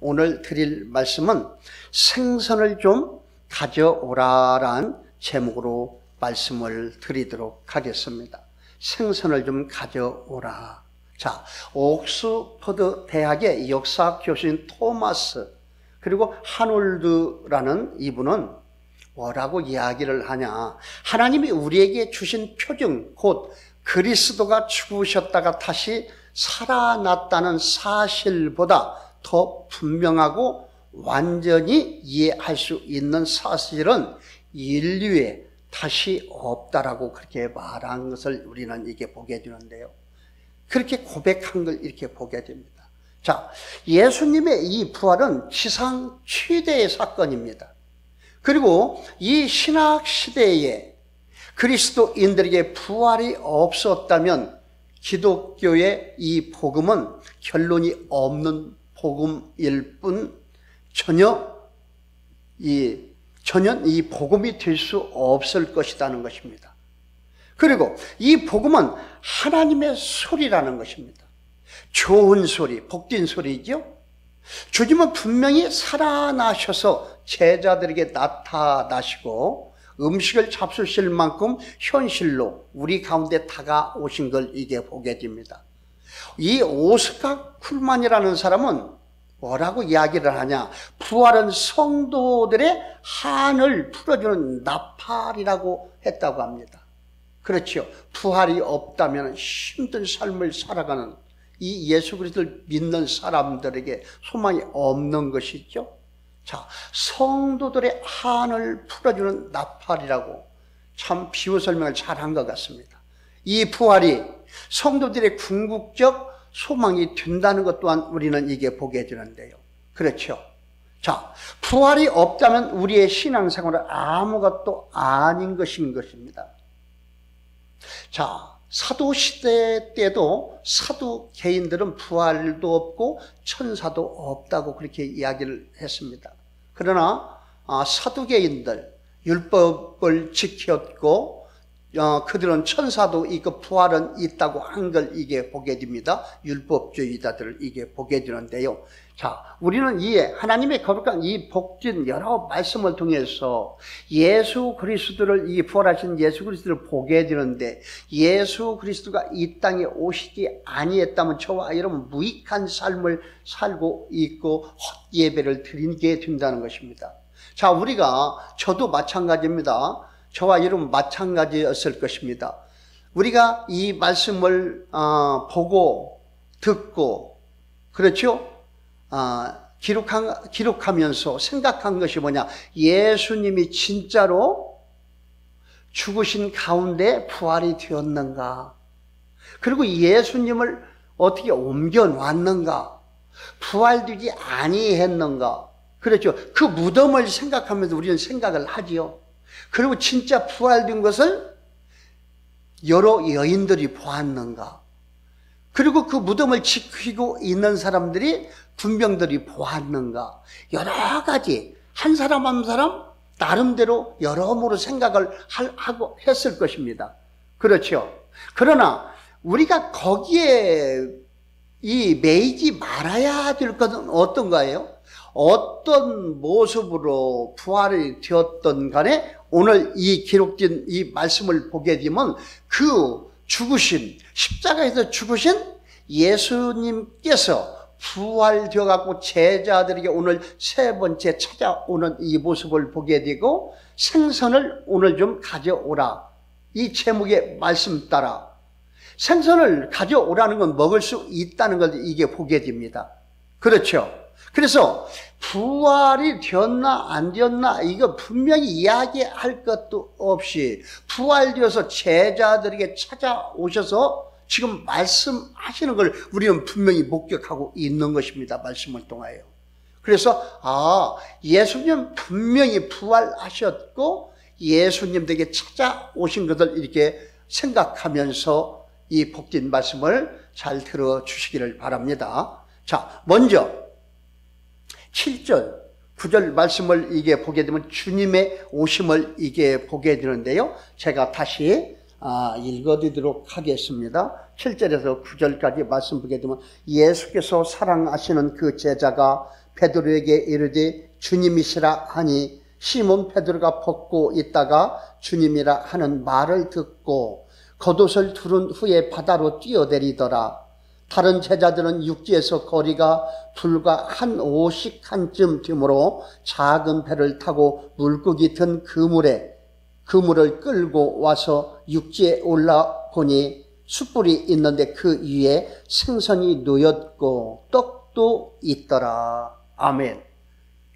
오늘 드릴 말씀은 생선을 좀 가져오라란 제목으로 말씀을 드리도록 하겠습니다. 생선을 좀 가져오라. 자, 옥스퍼드 대학의 역사 교수인 토마스 그리고 하놀드라는 이분은 뭐라고 이야기를 하냐. 하나님이 우리에게 주신 표징, 곧 그리스도가 죽으셨다가 다시 살아났다는 사실보다 더 분명하고 완전히 이해할 수 있는 사실은 인류에 다시 없다라고 그렇게 말한 것을 우리는 이렇게 보게 되는데요. 그렇게 고백한 걸 이렇게 보게 됩니다. 자, 예수님의 이 부활은 지상 최대의 사건입니다. 그리고 이 신학 시대에 그리스도인들에게 부활이 없었다면 기독교의 이 복음은 결론이 없는 복음일 뿐 전혀 이 복음이 될 수 없을 것이라는 것입니다. 그리고 이 복음은 하나님의 소리라는 것입니다. 좋은 소리, 복된 소리죠. 주님은 분명히 살아나셔서 제자들에게 나타나시고 음식을 잡수실 만큼 현실로 우리 가운데 다가오신 걸 이게 보게 됩니다. 이 오스카 쿨만이라는 사람은 뭐라고 이야기를 하냐. 부활은 성도들의 한을 풀어주는 나팔이라고 했다고 합니다. 그렇죠. 부활이 없다면 힘든 삶을 살아가는 이 예수 그리스도를 믿는 사람들에게 소망이 없는 것이죠. 자, 성도들의 한을 풀어주는 나팔이라고 참 비유 설명을 잘한 것 같습니다. 이 부활이 성도들의 궁극적 소망이 된다는 것 또한 우리는 이게 보게 되는데요. 그렇죠. 자, 부활이 없다면 우리의 신앙생활은 아무것도 아닌 것인 것입니다. 자, 사도시대 때도 사두개인들은 부활도 없고 천사도 없다고 그렇게 이야기를 했습니다. 그러나 사두개인들 율법을 지켰고 그들은 천사도 있고 부활은 있다고 한 걸 이게 보게 됩니다. 율법주의자들을 이게 보게 되는데요. 자, 우리는 이 하나님의 거룩한 이 복진 여러 말씀을 통해서 예수 그리스도를 이 부활하신 예수 그리스도를 보게 되는데 예수 그리스도가 이 땅에 오시지 아니했다면 저와 여러분 무익한 삶을 살고 있고 헛예배를 드리게 된다는 것입니다. 자, 저도 마찬가지입니다. 저와 여러분 마찬가지였을 것입니다. 우리가 이 말씀을 보고 듣고 그렇죠? 기록하면서 생각한 것이 뭐냐? 예수님이 진짜로 죽으신 가운데 부활이 되었는가? 그리고 예수님을 어떻게 옮겨놨는가? 부활되지 아니했는가? 그렇죠? 그 무덤을 생각하면서 우리는 생각을 하지요. 그리고 진짜 부활된 것을 여러 여인들이 보았는가? 그리고 그 무덤을 지키고 있는 사람들이 군병들이 보았는가? 여러 가지 한 사람 한 사람 나름대로 여러모로 생각을 하고 했을 것입니다. 그렇죠? 그러나 우리가 거기에 매이지 말아야 될 것은 어떤가요? 어떤 모습으로 부활이 되었던 간에 오늘 이 기록된 이 말씀을 보게 되면 그 죽으신 십자가에서 죽으신 예수님께서 부활되어 갖고 제자들에게 오늘 세 번째 찾아오는 이 모습을 보게 되고 생선을 오늘 좀 가져오라. 이 제목의 말씀 따라 생선을 가져오라는 건 먹을 수 있다는 걸 이게 보게 됩니다. 그렇죠? 그래서 부활이 되었나 안 되었나 이거 분명히 이야기할 것도 없이 부활되어서 제자들에게 찾아오셔서 지금 말씀하시는 걸 우리는 분명히 목격하고 있는 것입니다. 말씀을 통하여. 그래서 예수님 분명히 부활하셨고 예수님에게 찾아오신 것을 이렇게 생각하면서 이 복된 말씀을 잘 들어주시기를 바랍니다. 자, 먼저 7절, 9절 말씀을 이게 보게 되면 주님의 오심을 이게 보게 되는데요. 제가 다시 읽어드리도록 하겠습니다. 7절에서 9절까지 말씀 보게 되면 예수께서 사랑하시는 그 제자가 베드로에게 이르되 주님이시라 하니 시몬 베드로가 벗고 있다가 주님이라 하는 말을 듣고 겉옷을 두른 후에 바다로 뛰어내리더라. 다른 제자들은 육지에서 거리가 불과 한 오씩칸쯤 되므로 작은 배를 타고 물고기 든 그물을 끌고 와서 육지에 올라보니 숯불이 있는데 그 위에 생선이 놓였고 떡도 있더라. 아멘.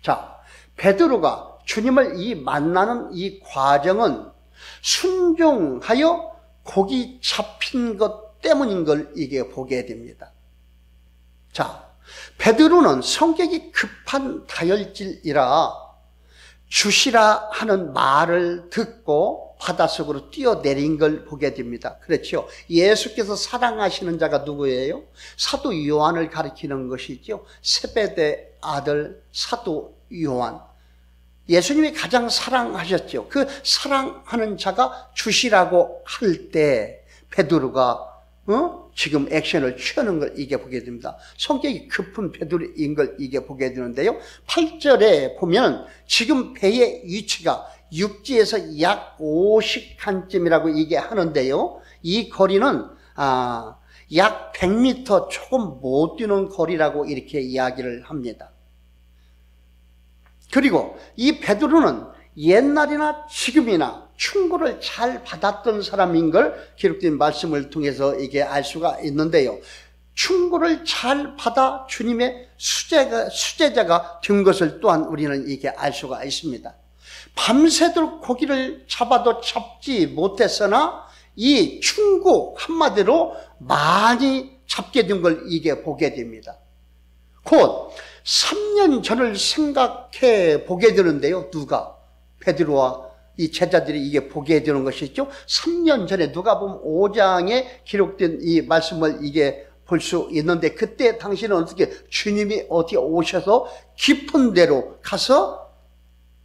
자, 베드로가 주님을 만나는 이 과정은 순종하여 고기 잡힌 것 때문인 걸 이게 보게 됩니다. 자, 베드로는 성격이 급한 다혈질이라 주시라 하는 말을 듣고 바닷속으로 뛰어내린 걸 보게 됩니다. 그렇죠. 예수께서 사랑하시는 자가 누구예요? 사도 요한을 가리키는 것이죠. 세베대 아들 사도 요한. 예수님이 가장 사랑하셨죠. 그 사랑하는 자가 주시라고 할 때 베드로가 지금 액션을 취하는 걸 이게 보게 됩니다. 성격이 급한 베드로인 걸 이게 보게 되는데요. 8절에 보면 지금 배의 위치가 육지에서 약 50칸쯤이라고 이게 하는데요. 이 거리는 약 100m 조금 못 뛰는 거리라고 이렇게 이야기를 합니다. 그리고 이 베드로는 옛날이나 지금이나 충고를 잘 받았던 사람인 걸 기록된 말씀을 통해서 이게 알 수가 있는데요. 충고를 잘 받아 주님의 수제자가 된 것을 또한 우리는 이게 알 수가 있습니다. 밤새도록 고기를 잡아도 잡지 못했으나 이 충고 한마디로 많이 잡게 된 걸 이게 보게 됩니다. 곧 3년 전을 생각해 보게 되는데요. 누가? 베드로와 이 제자들이 이게 보게 되는 것이죠. 3년 전에 누가복음 5장에 기록된 이 말씀을 이게 볼 수 있는데 그때 당시는 어떻게 주님이 어디 오셔서 깊은 데로 가서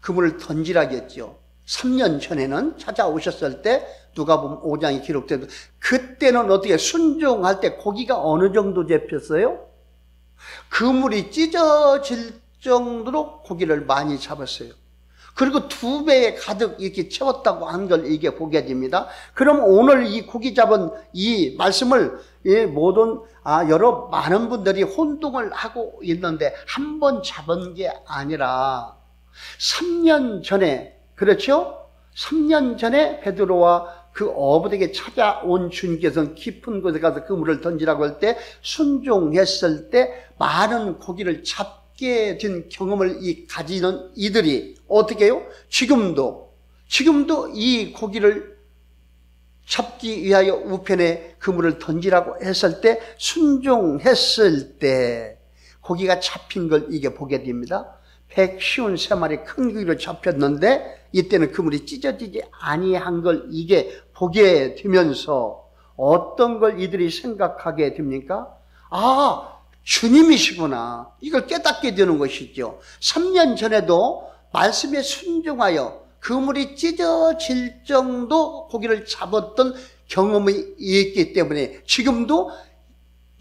그물을 던지라겠죠. 3년 전에는 찾아오셨을 때 누가복음 5장이 기록된 그때는 어떻게 순종할 때 고기가 어느 정도 잡혔어요? 그물이 찢어질 정도로 고기를 많이 잡았어요. 그리고 2배에 가득 이렇게 채웠다고 한 걸 이게 보게 됩니다. 그럼 오늘 이 고기 잡은 이 말씀을 모든 많은 분들이 혼동을 하고 있는데 한 번 잡은 게 아니라 3년 전에, 그렇죠? 3년 전에 베드로와 그 어부에게 찾아온 주님께서는 깊은 곳에 가서 그물을 던지라고 할 때 순종했을 때 많은 고기를 잡게 된 경험을 가지는 이들이 어떻게 해요? 지금도 이 고기를 잡기 위하여 우편에 그물을 던지라고 했을 때 순종했을 때 고기가 잡힌 걸 이게 보게 됩니다. 153마리 큰 고기로 잡혔는데 이때는 그물이 찢어지지 아니한 걸 이게 보게 되면서 어떤 걸 이들이 생각하게 됩니까? 주님이시구나. 이걸 깨닫게 되는 것이죠. 3년 전에도 말씀에 순종하여 그물이 찢어질 정도 고기를 잡았던 경험이 있기 때문에 지금도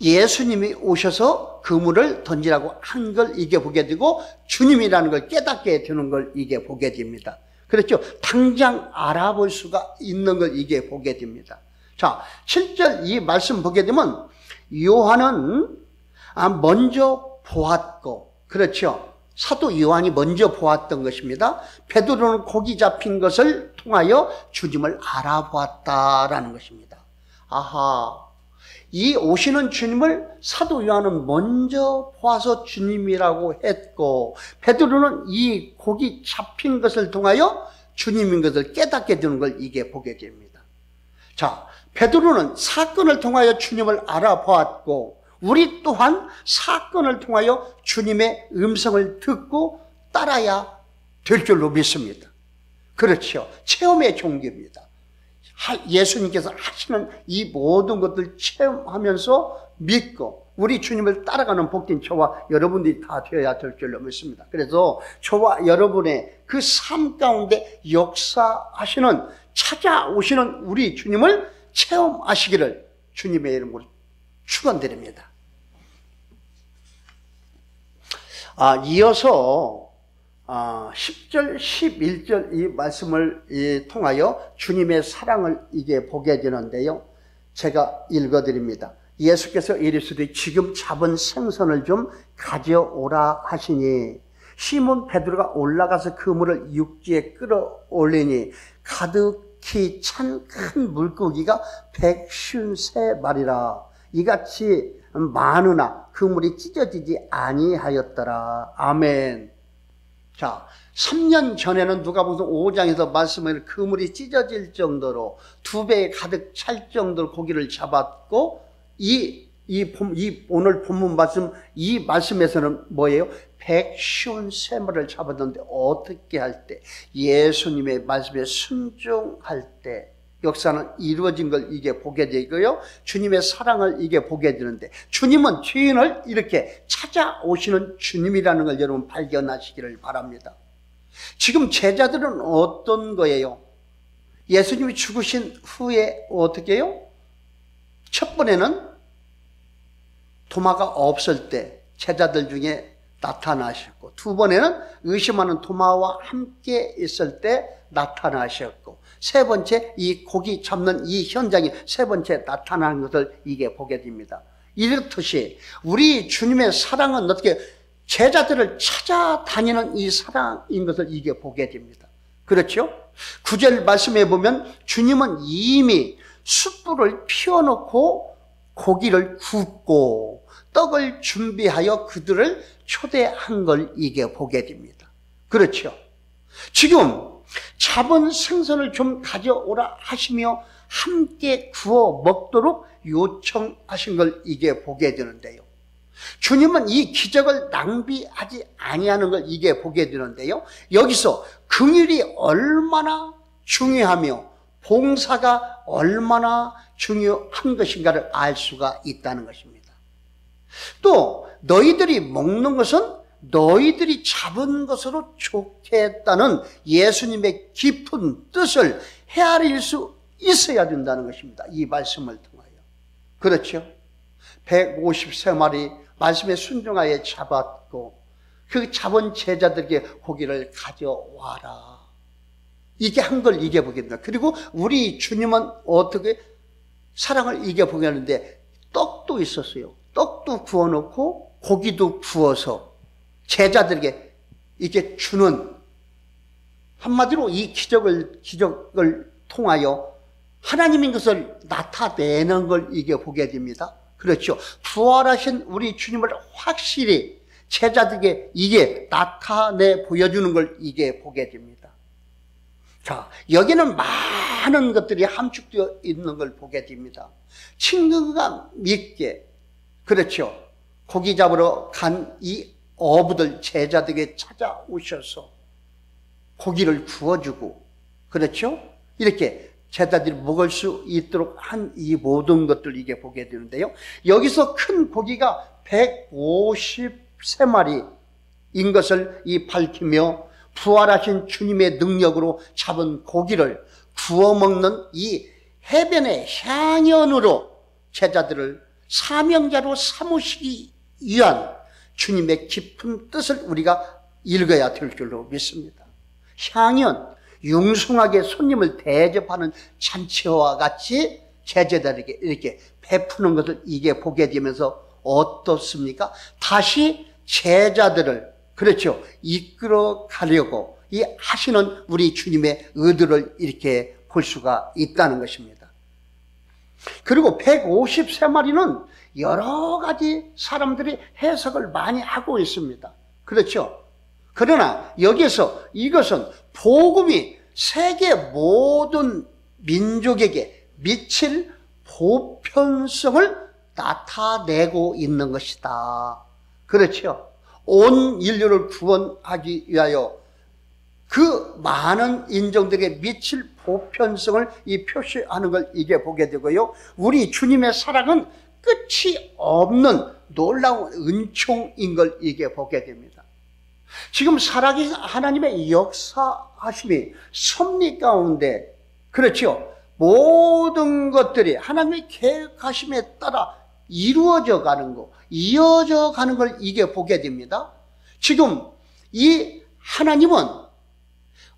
예수님이 오셔서 그물을 던지라고 한 걸 이게 보게 되고 주님이라는 걸 깨닫게 되는 걸 이게 보게 됩니다. 그렇죠? 당장 알아볼 수가 있는 걸 이게 보게 됩니다. 자, 7절 이 말씀 보게 되면 요한은 먼저 보았고, 그렇죠? 사도 요한이 먼저 보았던 것입니다. 베드로는 고기 잡힌 것을 통하여 주님을 알아보았다라는 것입니다. 이 오시는 주님을 사도 요한은 먼저 보아서 주님이라고 했고 베드로는 이 고기 잡힌 것을 통하여 주님인 것을 깨닫게 되는 걸 이게 보게 됩니다. 자, 베드로는 사건을 통하여 주님을 알아보았고 우리 또한 사건을 통하여 주님의 음성을 듣고 따라야 될 줄로 믿습니다. 그렇죠. 체험의 종교입니다. 예수님께서 하시는 이 모든 것들 체험하면서 믿고 우리 주님을 따라가는 복된 저와 여러분들이 다 되어야 될 줄로 믿습니다. 그래서 저와 여러분의 그 삶 가운데 역사하시는 찾아오시는 우리 주님을 체험하시기를 주님의 이름으로 축원드립니다. 이어서 10절, 11절 이 말씀을 통하여 주님의 사랑을 이게 보게 되는데요. 제가 읽어드립니다. 예수께서 이르시되 지금 잡은 생선을 좀 가져오라 하시니 시몬 베드로가 올라가서 그물을 육지에 끌어올리니 가득히 찬 큰 물고기가 153마리라. 이같이 많으나 그물이 찢어지지 아니하였더라. 아멘. 자, 3년 전에는 누가복음 5장에서 말씀을 그물이 찢어질 정도로 2배에 가득 찰 정도로 고기를 잡았고, 오늘 본문 말씀, 이 말씀에서는 뭐예요? 153마리를 잡았는데 어떻게 할 때? 예수님의 말씀에 순종할 때 역사는 이루어진 걸 이게 보게 되고요. 주님의 사랑을 이게 보게 되는데, 주님은 죄인을 이렇게 찾아오시는 주님이라는 걸 여러분 발견하시기를 바랍니다. 지금 제자들은 어떤 거예요? 예수님이 죽으신 후에 어떻게 해요? 첫 번에는 도마가 없을 때 제자들 중에 나타나셨고, 두 번에는 의심하는 도마와 함께 있을 때 나타나셨고, 세 번째 이 고기 잡는 이 현장이 세 번째 나타나는 것을 이게 보게 됩니다. 이렇듯이 우리 주님의 사랑은 어떻게 제자들을 찾아다니는 이 사랑인 것을 이게 보게 됩니다. 그렇죠? 9절 말씀에 보면 주님은 이미 숯불을 피워놓고 고기를 굽고 떡을 준비하여 그들을 초대한 걸 이게 보게 됩니다. 그렇죠? 지금 잡은 생선을 좀 가져오라 하시며 함께 구워 먹도록 요청하신 걸 이게 보게 되는데요. 주님은 이 기적을 낭비하지 아니하는 걸 이게 보게 되는데요. 여기서 긍휼이 얼마나 중요하며 봉사가 얼마나 중요한 것인가를 알 수가 있다는 것입니다. 또 너희들이 먹는 것은 너희들이 잡은 것으로 좋겠다는 예수님의 깊은 뜻을 헤아릴 수 있어야 된다는 것입니다. 이 말씀을 통하여. 그렇죠? 153마리 말씀에 순종하여 잡았고 그 잡은 제자들에게 고기를 가져와라. 이게 한 걸 이겨보게 됩니다. 그리고 우리 주님은 어떻게 사랑을 이겨보게 하는데 떡도 있었어요. 떡도 구워놓고 고기도 구워서 제자들에게 이렇게 주는, 한마디로 이 기적을 통하여 하나님인 것을 나타내는 걸 이게 보게 됩니다. 그렇죠. 부활하신 우리 주님을 확실히 제자들에게 이게 나타내 보여주는 걸 이게 보게 됩니다. 자, 여기는 많은 것들이 함축되어 있는 걸 보게 됩니다. 친근감 있게, 그렇죠. 고기 잡으러 간 이 어부들 제자들에게 찾아오셔서 고기를 구워주고, 그렇죠. 이렇게 제자들이 먹을 수 있도록 한 이 모든 것들 이게 보게 되는데요. 여기서 큰 고기가 153마리인 것을 이 밝히며 부활하신 주님의 능력으로 잡은 고기를 구워 먹는 이 해변의 향연으로 제자들을 사명자로 삼으시기 위한 주님의 깊은 뜻을 우리가 읽어야 될 줄로 믿습니다. 향연, 융숭하게 손님을 대접하는 잔치와 같이 제자들에게 이렇게 베푸는 것을 이게 보게 되면서 어떻습니까? 다시 제자들을, 그렇죠, 이끌어 가려고 이 하시는 우리 주님의 의도를 이렇게 볼 수가 있다는 것입니다. 그리고 153마리는 여러 가지 사람들이 해석을 많이 하고 있습니다. 그렇죠? 그러나 여기서 이것은 복음이 세계 모든 민족에게 미칠 보편성을 나타내고 있는 것이다. 그렇죠? 온 인류를 구원하기 위하여 그 많은 인종들에게 미칠 보편성을 이 표시하는 걸 이게 보게 되고요. 우리 주님의 사랑은 끝이 없는 놀라운 은총인 걸 이게 보게 됩니다. 지금 살아계신 하나님의 역사하심이 섭리 가운데, 그렇죠, 모든 것들이 하나님의 계획하심에 따라 이루어져 가는 거, 이어져 가는 걸 이게 보게 됩니다. 지금 이 하나님은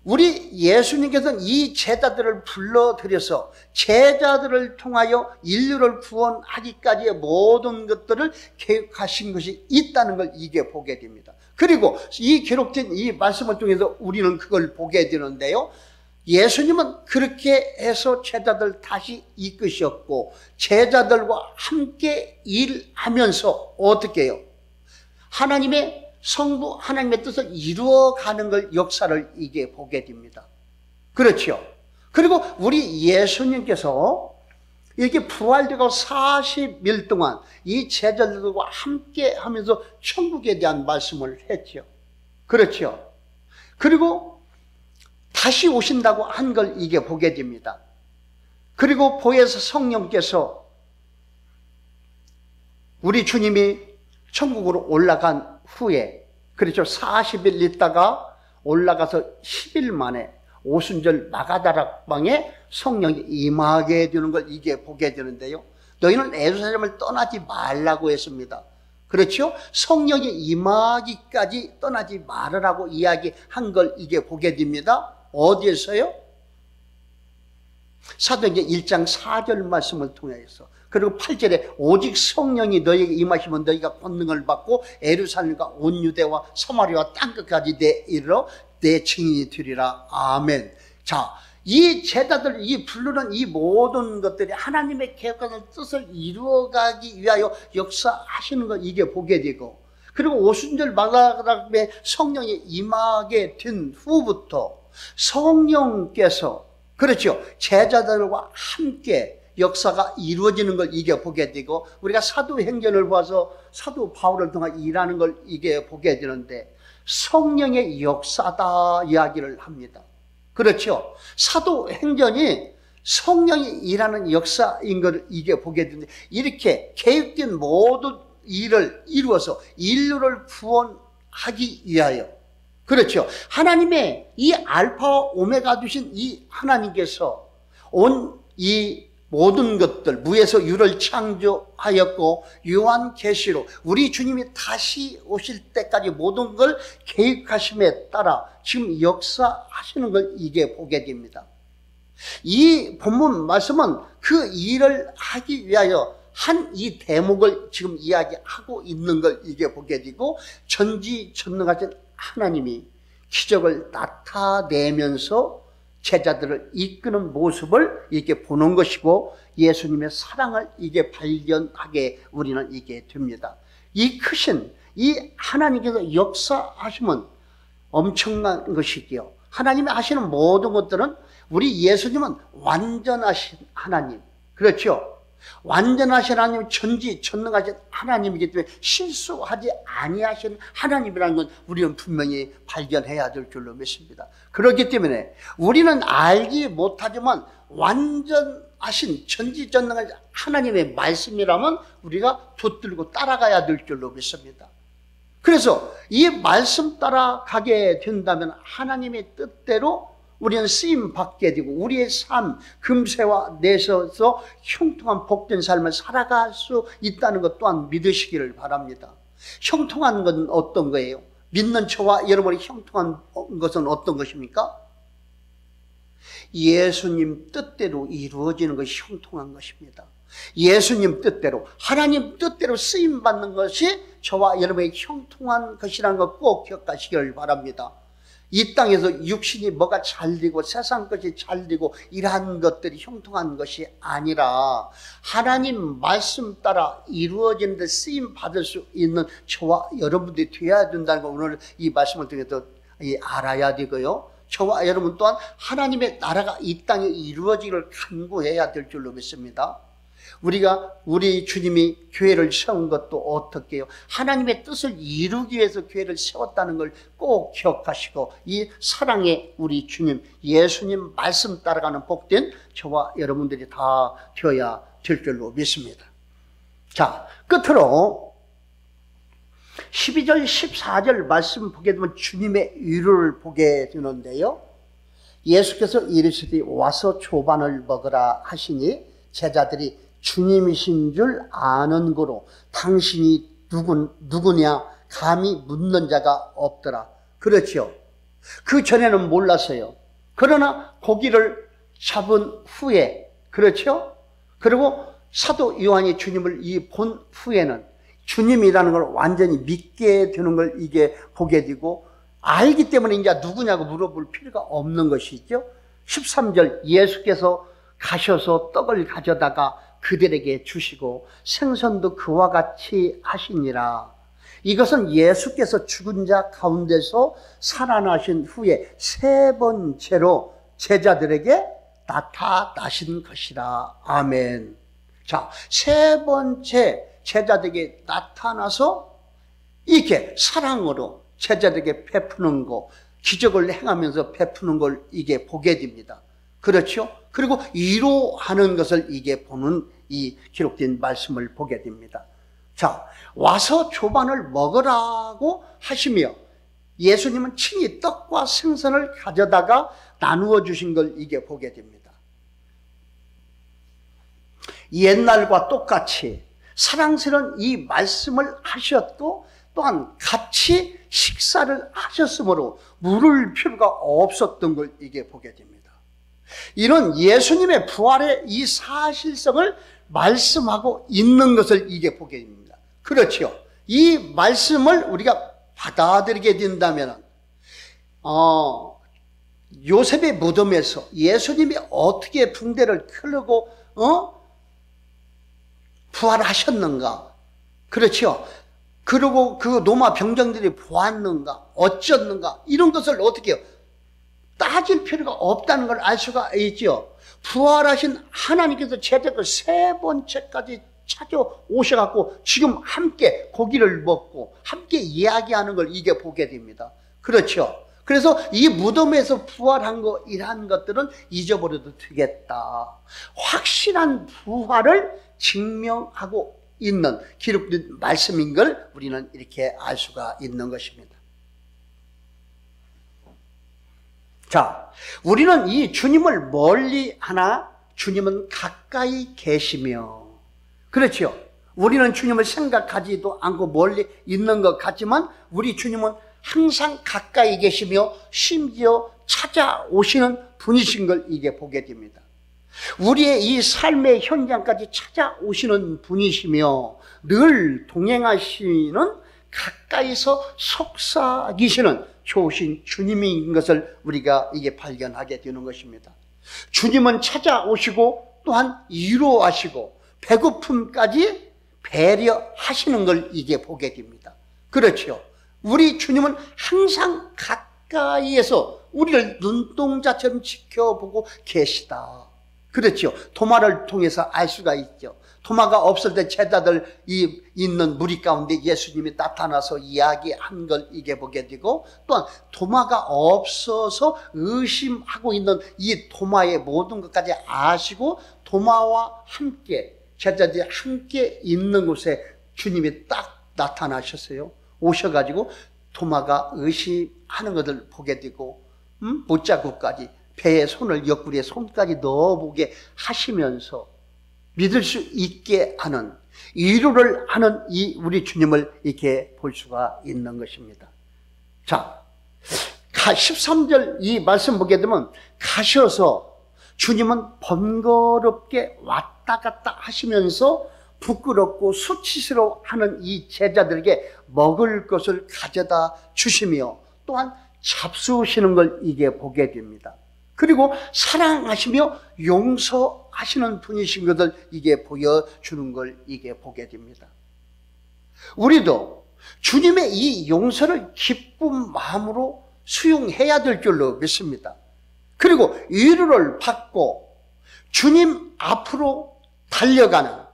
우리 예수님께서는 이 제자들을 불러들여서 제자들을 통하여 인류를 구원하기까지의 모든 것들을 계획하신 것이 있다는 걸 이게 보게 됩니다. 그리고 이 기록된 이 말씀을 통해서 우리는 그걸 보게 되는데요. 예수님은 그렇게 해서 제자들 다시 이끄셨고 제자들과 함께 일하면서 어떻게 해요? 하나님의 성부 하나님의 뜻을 이루어가는 걸 역사를 이게 보게 됩니다. 그렇죠. 그리고 우리 예수님께서 이렇게 부활되고 40일 동안 이 제자들과 함께 하면서 천국에 대한 말씀을 했죠. 그렇죠. 그리고 다시 오신다고 한 걸 이게 보게 됩니다. 그리고 보혜사 성령께서 우리 주님이 천국으로 올라간 후에 그렇죠. 40일 있다가 올라가서 10일 만에 오순절 마가다락방에 성령이 임하게 되는 걸 이게 보게 되는데요. 너희는 예루살렘을 떠나지 말라고 했습니다. 그렇죠? 성령이 임하기까지 떠나지 말으라고 이야기한 걸 이게 보게 됩니다. 어디에서요? 사도행전 1장 4절 말씀을 통해서 그리고 8절에 오직 성령이 너희에게 임하시면 너희가 권능을 받고 예루살렘과 온 유대와 사마리아와 땅끝까지 이르러 내 증인이 되리라. 아멘. 자, 이 제자들, 이 부르는 이 모든 것들이 하나님의 계획과 뜻을 이루어가기 위하여 역사하시는 걸 이게 보게 되고 그리고 오순절 마가다락방에 성령이 임하게 된 후부터 성령께서 그렇죠. 제자들과 함께 역사가 이루어지는 걸 이게 보게 되고 우리가 사도행전을 봐서 사도 바울을 통해 일하는 걸 이게 보게 되는데 성령의 역사다 이야기를 합니다. 그렇죠. 사도행전이 성령이 일하는 역사인 걸 이게 보게 되는데 이렇게 계획된 모든 일을 이루어서 인류를 구원하기 위하여 그렇죠. 하나님의 이 알파와 오메가 되신 이 하나님께서 온 이 모든 것들 무에서 유를 창조하였고 요한계시로 우리 주님이 다시 오실 때까지 모든 걸 계획하심에 따라 지금 역사하시는 걸 이게 보게 됩니다. 이 본문 말씀은 그 일을 하기 위하여 한 이 대목을 지금 이야기하고 있는 걸 이게 보게 되고 전지전능하신 하나님이 기적을 나타내면서 제자들을 이끄는 모습을 이렇게 보는 것이고 예수님의 사랑을 이게 발견하게 우리는 이게 됩니다. 이 크신 이 하나님께서 역사하시면 엄청난 것이기요. 하나님이 하시는 모든 것들은 우리 예수님은 완전하신 하나님 그렇죠. 완전하신 하나님 전지전능하신 하나님이기 때문에 실수하지 아니하신 하나님이라는 건 우리는 분명히 발견해야 될 줄로 믿습니다. 그렇기 때문에 우리는 알지 못하지만 완전하신 전지전능하신 하나님의 말씀이라면 우리가 붙들고 따라가야 될 줄로 믿습니다. 그래서 이 말씀 따라가게 된다면 하나님의 뜻대로 우리는 쓰임 받게 되고 우리의 삶 금세와 내셔서 형통한 복된 삶을 살아갈 수 있다는 것 또한 믿으시기를 바랍니다. 형통한 건 어떤 거예요? 믿는 저와 여러분이 형통한 것은 어떤 것입니까? 예수님 뜻대로 이루어지는 것이 형통한 것입니다. 예수님 뜻대로 하나님 뜻대로 쓰임 받는 것이 저와 여러분의 형통한 것이라는 것 꼭 기억하시기를 바랍니다. 이 땅에서 육신이 뭐가 잘되고 세상 것이 잘되고 이러한 것들이 형통한 것이 아니라 하나님 말씀 따라 이루어지는 데 쓰임 받을 수 있는 저와 여러분들이 되어야 된다는 걸 오늘 이 말씀을 통해서 알아야 되고요. 저와 여러분 또한 하나님의 나라가 이 땅에 이루어지기를 간구해야 될 줄로 믿습니다. 우리 주님이 교회를 세운 것도 어떻게 해요? 하나님의 뜻을 이루기 위해서 교회를 세웠다는 걸 꼭 기억하시고 이 사랑의 우리 주님 예수님 말씀 따라가는 복된 저와 여러분들이 다 되어야 될 줄로 믿습니다. 자, 끝으로 12절 14절 말씀 보게 되면 주님의 위로를 보게 되는데요. 예수께서 이르시되 와서 조반을 먹으라 하시니 제자들이 주님이신 줄 아는 고로 당신이 누구냐 감히 묻는 자가 없더라. 그렇죠. 그 전에는 몰랐어요. 그러나 고기를 잡은 후에, 그렇죠? 그리고 사도 요한이 주님을 본 후에는 주님이라는 걸 완전히 믿게 되는 걸 이게 보게 되고, 알기 때문에 이제 누구냐고 물어볼 필요가 없는 것이죠. 13절, 예수께서 가셔서 떡을 가져다가 그들에게 주시고 생선도 그와 같이 하시니라. 이것은 예수께서 죽은 자 가운데서 살아나신 후에 세 번째로 제자들에게 나타나신 것이라. 아멘. 자, 세 번째 제자들에게 나타나서 이렇게 사랑으로 제자들에게 베푸는 거, 기적을 행하면서 베푸는 걸 이게 보게 됩니다. 그렇죠? 그리고 위로하는 것을 이게 보는 이 기록된 말씀을 보게 됩니다. 자, 와서 조반을 먹으라고 하시며 예수님은 친히 떡과 생선을 가져다가 나누어 주신 걸 이게 보게 됩니다. 옛날과 똑같이 사랑스러운 이 말씀을 하셨고 또한 같이 식사를 하셨으므로 물을 필요가 없었던 걸 이게 보게 됩니다. 이런 예수님의 부활의 이 사실성을 말씀하고 있는 것을 이게 보게 됩니다. 그렇죠. 이 말씀을 우리가 받아들이게 된다면 요셉의 무덤에서 예수님이 어떻게 붕대를 끌고 부활하셨는가, 그렇죠. 그리고 그 로마 병정들이 보았는가, 어쩌는가, 이런 것을 어떻게 해요? 따질 필요가 없다는 걸 알 수가 있죠. 부활하신 하나님께서 제자들 세 번째까지 찾아오셔갖고 지금 함께 고기를 먹고 함께 이야기하는 걸 이게 보게 됩니다. 그렇죠. 그래서 이 무덤에서 부활한 거, 이러한 것들은 잊어버려도 되겠다. 확실한 부활을 증명하고 있는 기록된 말씀인 걸 우리는 이렇게 알 수가 있는 것입니다. 자, 우리는 이 주님을 멀리 하나 주님은 가까이 계시며, 그렇죠. 우리는 주님을 생각하지도 않고 멀리 있는 것 같지만 우리 주님은 항상 가까이 계시며 심지어 찾아오시는 분이신 걸 이게 보게 됩니다. 우리의 이 삶의 현장까지 찾아오시는 분이시며 늘 동행하시는, 가까이서 속삭이시는 좋으신 주님인 것을 우리가 이게 발견하게 되는 것입니다. 주님은 찾아오시고 또한 위로하시고 배고픔까지 배려하시는 걸 이게 보게 됩니다. 그렇죠. 우리 주님은 항상 가까이에서 우리를 눈동자처럼 지켜보고 계시다. 그렇죠. 도마를 통해서 알 수가 있죠. 도마가 없을 때 제자들 있는 무리 가운데 예수님이 나타나서 이야기한 걸 이게 보게 되고, 또한 도마가 없어서 의심하고 있는 이 도마의 모든 것까지 아시고 도마와 함께, 제자들이 함께 있는 곳에 주님이 딱 나타나셨어요. 오셔가지고 도마가 의심하는 것을 보게 되고 못자국까지 배에 손을, 옆구리에 손까지 넣어보게 하시면서 믿을 수 있게 하는, 위로를 하는 이 우리 주님을 이렇게 볼 수가 있는 것입니다. 자, 13절 이 말씀 보게 되면 가셔서 주님은 번거롭게 왔다 갔다 하시면서 부끄럽고 수치스러워하는 이 제자들에게 먹을 것을 가져다 주시며 또한 잡수시는 걸 이게 보게 됩니다. 그리고 사랑하시며 용서하시는 분이신 것을 이게 보여주는 걸 이게 보게 됩니다. 우리도 주님의 이 용서를 기쁜 마음으로 수용해야 될 줄로 믿습니다. 그리고 위로를 받고 주님 앞으로 달려가는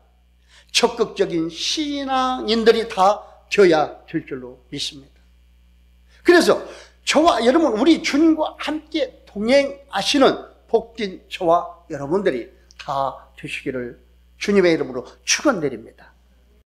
적극적인 신앙인들이 다 되어야 될 줄로 믿습니다. 그래서 저와 여러분, 우리 주님과 함께 동행하시는 복된 저와 여러분들이 다 되시기를 주님의 이름으로 축원드립니다.